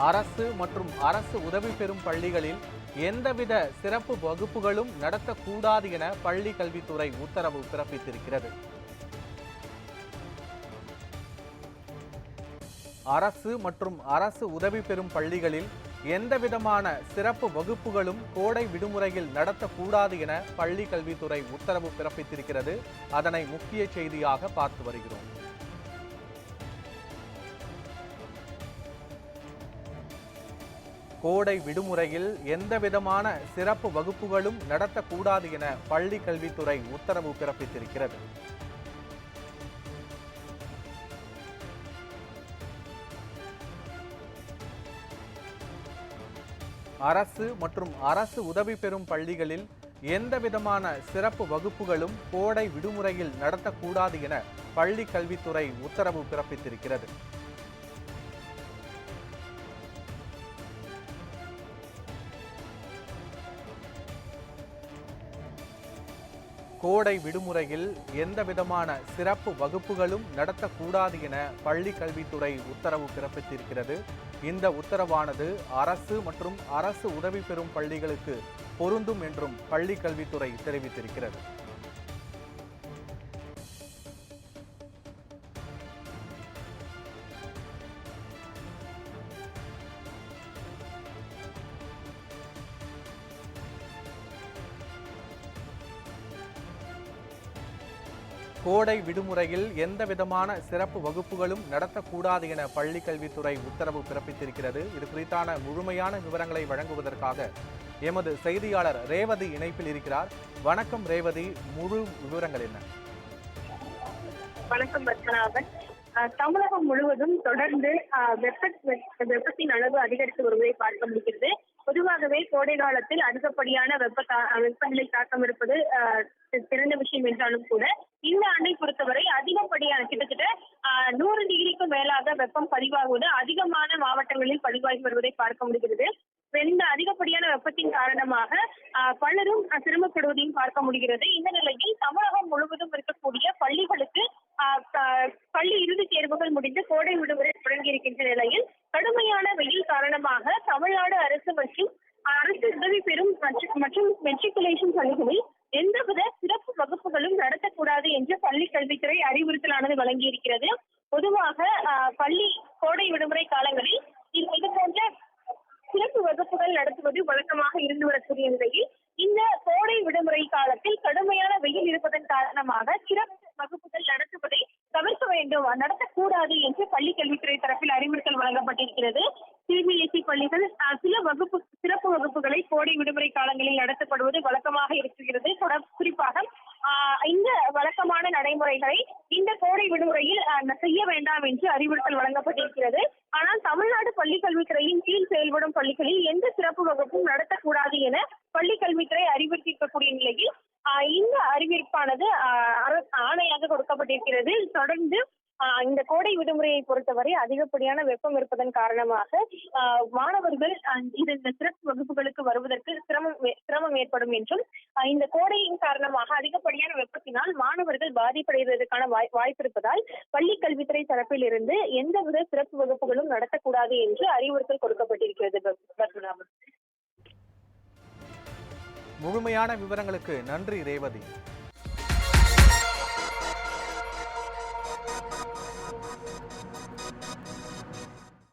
அரசு மற்றும் அரசு உதவி பெறும் பள்ளிகளில் எந்தவித சிறப்பு வகுப்புகளும் நடத்தக்கூடாது என பள்ளி கல்வித்துறை உத்தரவு பிறப்பித்திருக்கிறது. அரசு மற்றும் அரசு உதவி பெறும் பள்ளிகளில் எந்தவிதமான சிறப்பு வகுப்புகளும் கோடை விடுமுறையில் நடத்தக்கூடாது என பள்ளி கல்வித்துறை உத்தரவு பிறப்பித்திருக்கிறது. அதனை முக்கிய செய்தியாக பார்த்து வருகிறோம். கோடை விடுமுறையில் எந்தவிதமான சிறப்பு வகுப்புகளும் நடத்தக்கூடாது என பள்ளி கல்வித்துறை உத்தரவு பிறப்பித்திருக்கிறது. அரசு மற்றும் அரசு உதவி பெறும் பள்ளிகளில் எந்தவிதமான சிறப்பு வகுப்புகளும் கோடை விடுமுறையில் நடத்தக்கூடாது என பள்ளி கல்வித்துறை உத்தரவு பிறப்பித்திருக்கிறது. கோடை விடுமுறையில் எந்தவிதமான சிறப்பு வகுப்புகளும் நடத்தக்கூடாது என பள்ளி கல்வித்துறை உத்தரவு பிறப்பித்திருக்கிறது. இந்த உத்தரவானது அரசு மற்றும் அரசு உதவி பெறும் பள்ளிகளுக்கு பொருந்தும் என்றும் பள்ளி கல்வித்துறை தெரிவித்திருக்கிறது. கோடை விடுமுறையில் எந்தவிதமான சிறப்பு வகுப்புகளும் நடத்தக்கூடாது என பள்ளி கல்வித்துறை உத்தரவு பிறப்பித்திருக்கிறது. இது குறித்தான முழுமையான விவரங்களை வழங்குவதற்காக எமது செய்தியாளர் ரேவதி இணைப்பில் இருக்கிறார். வணக்கம் ரேவதி, முழு விவரங்கள் என்ன? வணக்கம் பத்மநாபன். தமிழகம் முழுவதும் தொடர்ந்து வெப்பத்தின் அளவு அதிகரித்து வருவதை பார்க்க முடிகிறது. பொதுவாகவே கோடை காலத்தில் அதிகப்படியான வெப்பநிலை தாக்கம் இருப்பது சிறந்த விஷயம் என்றாலும் கூட இந்த ஆண்டை பொறுத்தவரை அதிகப்படியான கிட்டத்தட்ட 100 டிகிரிக்கும் மேலாக வெப்பம் பதிவாகுவது அதிகமான மாவட்டங்களில் பதிவாகி வருவதை பார்க்க முடிகிறது. இந்த அதிகப்படியான வெப்பத்தின் காரணமாக பலரும் சிரமப்படுவதையும் பார்க்க முடிகிறது. இந்த நிலையில் தமிழகம் முழுவதும் இருக்கக்கூடிய பள்ளிகளுக்கு பள்ளி இறுதித் தேர்வுகள் முடிந்து கோடை விடுமுறை தொடங்கி இருக்கின்ற நிலையில் கடுமையான வெயில் காரணமாக தமிழ்நாடு அரசு மற்றும் அரசு உதவி பெறும் மற்றும் மெட்ரிகுலேஷன் பள்ளிகளில் எந்தவித சிறப்பு வகுப்புகளும் நடத்தக்கூடாது என்று பள்ளி கல்வித்துறை அறிவுறுத்தலானது வழங்கியிருக்கிறது. பொதுவாக பள்ளி கோடை விடுமுறை காலங்களில் இது போன்ற சிறப்பு வகுப்புகள் நடத்துவது வழக்கமாக இருந்து வரக்கூடிய நிலையில் இந்த கோடை விடுமுறை காலத்தில் கடுமையான வெயில் இருப்பதன் காரணமாக சிறப்பு வகுப்புகள் நடத்துவதை தவிர்க்க வேண்டும், நடத்தக்கூடாது என்று பள்ளி கல்வித்துறை தரப்பில் அறிவுறுத்தல் வழங்கப்பட்டிருக்கிறது. சிபிஎஸ்இ பள்ளிகள் சிறப்பு வகுப்புகளை கோடை விடுமுறை காலங்களில் நடத்தப்படுவது வழக்கமாக இருக்கிறது. குறிப்பாக இந்த வழக்கமான நடைமுறைகளை இந்த கோடை விடுமுறையில் செய்ய வேண்டாம் என்று அறிவுறுத்தல் வழங்கப்பட்டிருக்கிறது. ஆனால் தமிழ்நாடு பள்ளி கல்வித்துறையின் கீழ் செயல்படும் பள்ளிகளில் எந்த சிறப்பு வகுப்பும் நடத்தக்கூடாது என பள்ளி கல்வித்துறை அறிவுறுத்தியிருக்கக்கூடிய நிலையில் இந்த அறிவிப்பானது ஆணையாக கொடுக்கப்பட்டிருக்கிறது. தொடர்ந்து இந்த கோடை விடுமுறையை பொறுத்தவரை அதிகப்படியான வெப்பம் இருப்பதன் காரணமாக மாணவர்கள் இந்த சிறப்பு வகுப்புகளுக்கு வருவதற்கு சிரமம் ஏற்படும் என்றும் இந்த கோடையின் காரணமாக அதிகப்படியான வெப்பத்தினால் மாணவர்கள் பாதிப்படைவதற்கான வாய்ப்பு இருப்பதால் பள்ளி கல்வித்துறை தரப்பில் இருந்து எந்தவித சிறப்பு வகுப்புகளும் நடத்தக்கூடாது என்று அறிவுறுத்தல் கொடுக்கப்பட்டிருக்கிறது. முழுமையான விவரங்களுக்கு நன்றி ரேவதி.